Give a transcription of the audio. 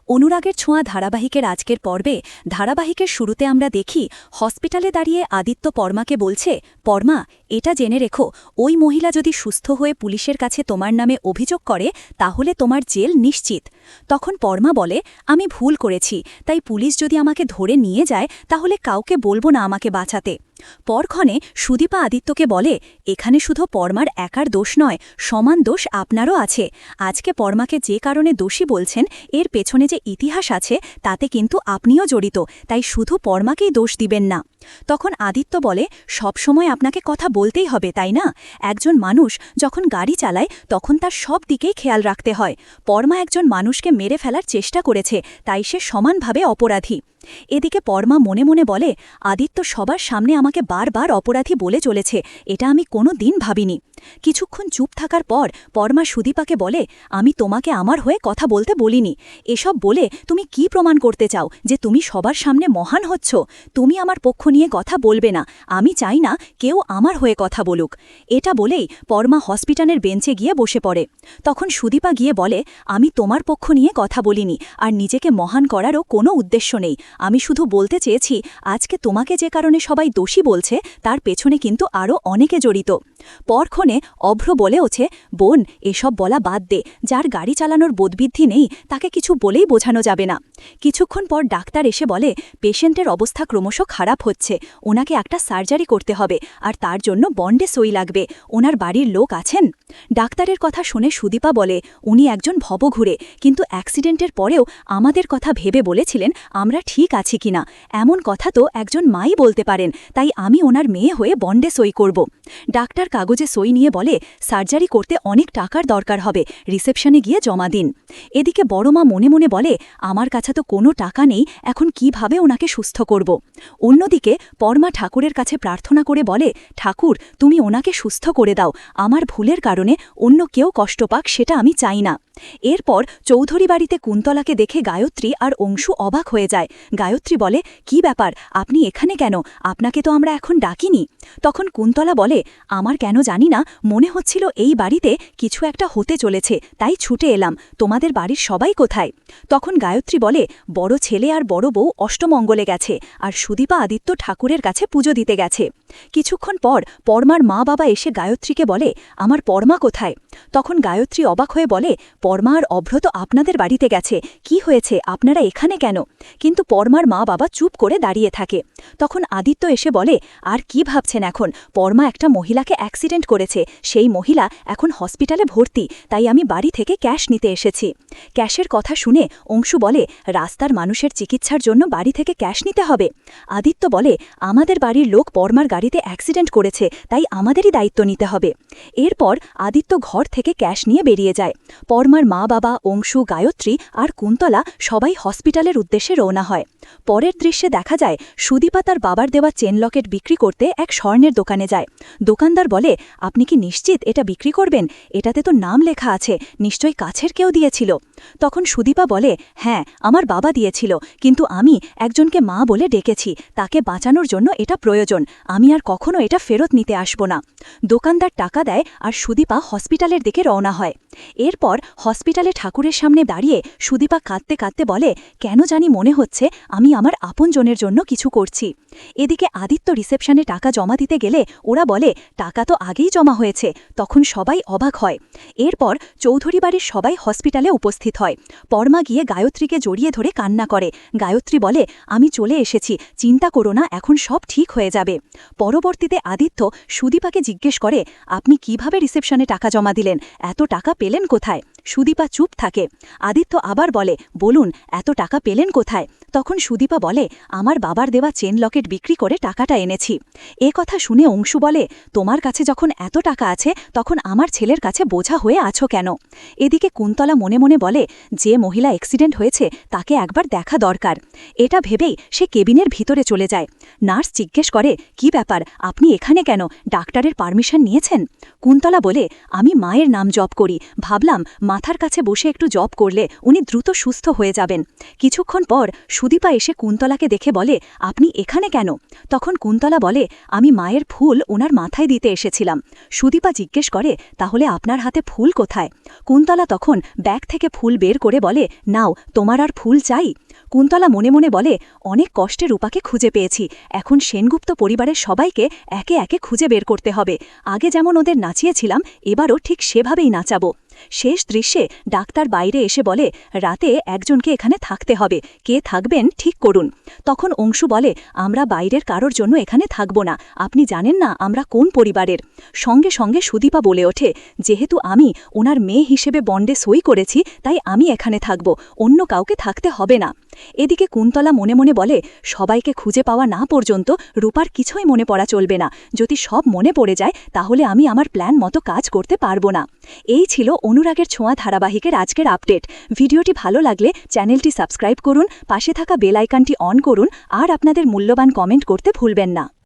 অনুরাগের ছোঁয়া ধারাবাহিকের আজকের পর্বে ধারাবাহিকের শুরুতে আমরা দেখি হসপিটালে দাঁড়িয়ে আদিত্য পরমাকে বলছে, পরমা, এটা জেনে রেখো, ওই মহিলা যদি সুস্থ হয়ে পুলিশের কাছে তোমার নামে অভিযোগ করে তাহলে তোমার জেল নিশ্চিত। তখন পরমা বলে, আমি ভুল করেছি, তাই পুলিশ যদি আমাকে ধরে নিয়ে যায় তাহলে কাউকে বলবো না আমাকে বাঁচাতে। পরক্ষণে সুদীপা আদিত্যকে বলে, এখানে শুধু পরমার একার দোষ নয়, সমান দোষ আপনারও আছে। আজকে পরমাকে যে কারণে দোষী বলছেন এর পেছনে যে ইতিহাস আছে তাতে কিন্তু আপনিও জড়িত, তাই শুধু পরমাকেই দোষ দিবেন না। তখন আদিত্য বলে, সবসময় আপনাকে কথা বলতেই হবে তাই না? একজন মানুষ যখন গাড়ি চালায় তখন তার সব দিকেই খেয়াল রাখতে হয়। পরমা একজন মানুষকে মেরে ফেলার চেষ্টা করেছে, তাই সে সমানভাবে অপরাধী। এদিকে পরমা মনে মনে বলে, আদিত্য সবার সামনে আমাকে বারবার অপরাধী বলে চলেছে, এটা আমি কোনো দিন ভাবিনি। কিছুক্ষণ চুপ থাকার পর পরমা সুদীপাকে বলে, আমি তোমাকে আমার হয়ে কথা বলতে বলিনি। এসব বলে তুমি কি প্রমাণ করতে চাও যে তুমি সবার সামনে মহান হচ্ছ? তুমি আমার পক্ষ নিয়ে কথা বলবে না, আমি চাই না কেউ আমার হয়ে কথা বলুক। এটা বলেই পরমা হসপিটালের বেঞ্চে গিয়ে বসে পড়ে। তখন সুদীপা গিয়ে বলে, আমি তোমার পক্ষ নিয়ে কথা বলিনি, আর নিজেকে মহান করারও কোনো উদ্দেশ্য নেই। আমি শুধু বলতে চেয়েছি, আজকে তোমাকে যে কারণে সবাই দোষী বলছে তার পেছনে কিন্তু আরও অনেকে জড়িত। পরক্ষণে অভ্র বলে ওঠে, বোন, এসব বলা বাদ দে, যার গাড়ি চালানোর বোধবৃদ্ধি নেই তাকে কিছু বলেই বোঝানো যাবে না। কিছুক্ষণ পর ডাক্তার এসে বলে, পেশেন্টের অবস্থা ক্রমশ খারাপ হচ্ছে, ওনাকে একটা সার্জারি করতে হবে, আর তার জন্য বন্ডে সই লাগবে। ওনার বাড়ির লোক আছেন? ডাক্তারের কথা শুনে সুদীপা বলে, উনি একজন ভবঘুরে, কিন্তু অ্যাক্সিডেন্টের পরেও আমাদের কথা ভেবে বলেছিলেন আমরা ঠিক আছি কিনা। এমন কথা তো একজন মাই বলতে পারেন, তাই আমি ওনার মেয়ে হয়ে বন্ডে সই করব। ডাক্তার কাগজে সই নিয়ে বলে, সার্জারি করতে অনেক টাকার দরকার হবে, রিসেপশনে গিয়ে জমা দিন। এদিকে বড় মা মনে মনে বলে, আমার কাছে তো কোনো টাকা নেই, এখন কিভাবে ওনাকে সুস্থ করব। অন্যদিকে পরমা ঠাকুরের কাছে প্রার্থনা করে বলে, ঠাকুর, তুমি ওনাকে সুস্থ করে দাও, আমার ভুলের কারণে অন্য কেউ কষ্ট পাক সেটা আমি চাই না। এরপর চৌধুরী বাড়িতে কুন্তলাকে দেখে গায়ত্রী আর অংশু অবাক হয়ে যায়। গায়ত্রী বলে, কি ব্যাপার, আপনি এখানে কেন? আপনাকে তো আমরা এখন ডাকিনি। তখন কুন্তলা বলে, আমার কেন জানি না মনে হচ্ছিল এই বাড়িতে কিছু একটা হতে চলেছে, তাই ছুটে এলাম। তোমাদের বাড়ির সবাই কোথায়? তখন গায়ত্রী বলে, বড় ছেলে আর বড় বউ অষ্টমঙ্গলে গেছে, আর সুদীপা আদিত্য ঠাকুরের কাছে পুজো দিতে গেছে। কিছুক্ষণ পর পরমার মা বাবা এসে গায়ত্রীকে বলে, আমার পরমা কোথায়? তখন গায়ত্রী অবাক হয়ে বলে, পরমা আর অভ্র তো আপনাদের বাড়িতে গেছে, কি হয়েছে, আপনারা এখানে কেন? কিন্তু পরমার মা বাবা চুপ করে দাঁড়িয়ে থাকে। তখন আদিত্য এসে বলে, আর কি ভাবছেন এখন? পরমা একটা মহিলাকে অ্যাক্সিডেন্ট করেছে, সেই মহিলা এখন হসপিটালে ভর্তি, তাই আমি বাড়ি থেকে ক্যাশ নিতে এসেছি। ক্যাশের কথা শুনে অংশু বলে, রাস্তার মানুষের চিকিৎসার জন্য বাড়ি থেকে ক্যাশ নিতে হবে? আদিত্য বলে, আমাদের বাড়ির লোক পরমার গাড়িতে অ্যাক্সিডেন্ট করেছে, তাই আমাদেরই দায়িত্ব নিতে হবে। এরপর আদিত্য ঘর থেকে ক্যাশ নিয়ে বেরিয়ে যায়। পরমার মা বাবা, অংশু, গায়ত্রী আর কুন্তলা সবাই হসপিটালের উদ্দেশ্যে রওনা হয়। পরের দৃশ্যে দেখা যায় সুদীপা তার বাবার দেওয়া চেন লকেট বিক্রি করতে এক স্বর্ণের দোকানে যায়। দোকানদার বলে, আপনি কি নিশ্চিত এটা বিক্রি করবেন? এটাতে তো নাম লেখা আছে, নিশ্চয়ই কাছের কেউ দিয়েছিল। তখন সুদীপা বলে, হ্যাঁ, আমার বাবা দিয়েছিল, কিন্তু আমি একজনকে মা বলে ডেকেছি, তাকে বাঁচানোর জন্য এটা প্রয়োজন, আমি আর কখনো এটা ফেরত নিতে আসব না। দোকানদার টাকা দেয় আর সুদীপা হসপিটালের দিকে রওনা হয়। এরপর হসপিটালে ঠাকুরের সামনে দাঁড়িয়ে সুদীপা কাঁদতে কাঁদতে বলে, কেন জানি মনে হচ্ছে আমি আমার আপনজনের জন্য কিছু করছি। এদিকে আদিত্য রিসেপশনে টাকা জমা দিতে গেলে ওরা বলে, টাকা তো আগেই জমা হয়েছে। তখন সবাই অবাক হয়। এরপর চৌধুরী বাড়ির সবাই হসপিটালে উপস্থিত হয়। পরমা গিয়ে গায়ত্রীকে জড়িয়ে ধরে কান্না করে। গায়ত্রী বলে, আমি চলে এসেছি, চিন্তা করো না, এখন সব ঠিক হয়ে যাবে। পরবর্তীতে আদিত্য সুদীপাকে জিজ্ঞেস করে, আপনি কিভাবে রিসেপশনে টাকা জমা দিলেন? এত টাকা পেলেন কোথায়? সুদীপা চুপ থাকে। আদিত্য আবার বলে, বলুন, এত টাকা পেলেন কোথায়? তখন সুদীপা বলে, আমার বাবার দেওয়া চেন লকেট বিক্রি করে টাকাটা এনেছি। এ কথা শুনে অংশু বলে, তোমার কাছে যখন এত টাকা আছে তখন আমার ছেলের কাছে বোঝা হয়ে আছো কেন? এদিকে কুন্তলা মনে মনে বলে, যে মহিলা অ্যাক্সিডেন্ট হয়েছে তাকে একবার দেখা দরকার। এটা ভেবেই সে কেবিনের ভিতরে চলে যায়। নার্স জিজ্ঞেস করে, কি ব্যাপার, আপনি এখানে কেন? ডাক্তারের পারমিশন নিয়েছেন? কুন্তলা বলে, আমি মায়ের নাম জপ করি, ভাবলাম মা মাথার কাছে বসে একটু জপ করলে উনি দ্রুত সুস্থ হয়ে যাবেন। কিছুক্ষণ পর সুদীপা এসে কুন্তলাকে দেখে বলে, আপনি এখানে কেন? তখন কুন্তলা বলে, আমি মায়ের ফুল ওনার মাথায় দিতে এসেছিলাম। সুদীপা জিজ্ঞেস করে, তাহলে আপনার হাতে ফুল কোথায়? কুন্তলা তখন ব্যাগ থেকে ফুল বের করে বলে, নাও, তোমার আর ফুল চাই? কুন্তলা মনে মনে বলে, অনেক কষ্টে রূপাকে খুঁজে পেয়েছি, এখন সেনগুপ্ত পরিবারের সবাইকে একে একে খুঁজে বের করতে হবে। আগে যেমন ওদের নাচিয়েছিলাম, এবারও ঠিক সেভাবেই নাচাবো। শেষ দৃশ্যে ডাক্তার বাইরে এসে বলে, রাতে একজনকে এখানে থাকতে হবে, কে থাকবেন ঠিক করুন। তখন অংশু বলে, আমরা বাইরের কারোর জন্য এখানে থাকব না, আপনি জানেন না আমরা কোন পরিবারের। সঙ্গে সঙ্গে সুদীপা বলে ওঠে, যেহেতু আমি ওনার মেয়ে হিসেবে বন্ডে সই করেছি, তাই আমি এখানে থাকব, অন্য কাউকে থাকতে হবে না। এদিকে কুন্তলা মনে মনে বলে, সবাইকে খুঁজে পাওয়া না পর্যন্ত রূপার কিছুই মনে পড়া চলবে না, যদি সব মনে পড়ে যায় তাহলে আমি আমার প্ল্যান মতো কাজ করতে পারবো না। এই ছিল অনুরাগের ছোঁয়া ধারাবাহিকের আজকের আপডেট। ভিডিওটি ভালো লাগলে চ্যানেলটি সাবস্ক্রাইব করুন, পাশে থাকা বেল আইকনটি অন করুন আর আপনাদের মূল্যবান কমেন্ট করতে ভুলবেন না।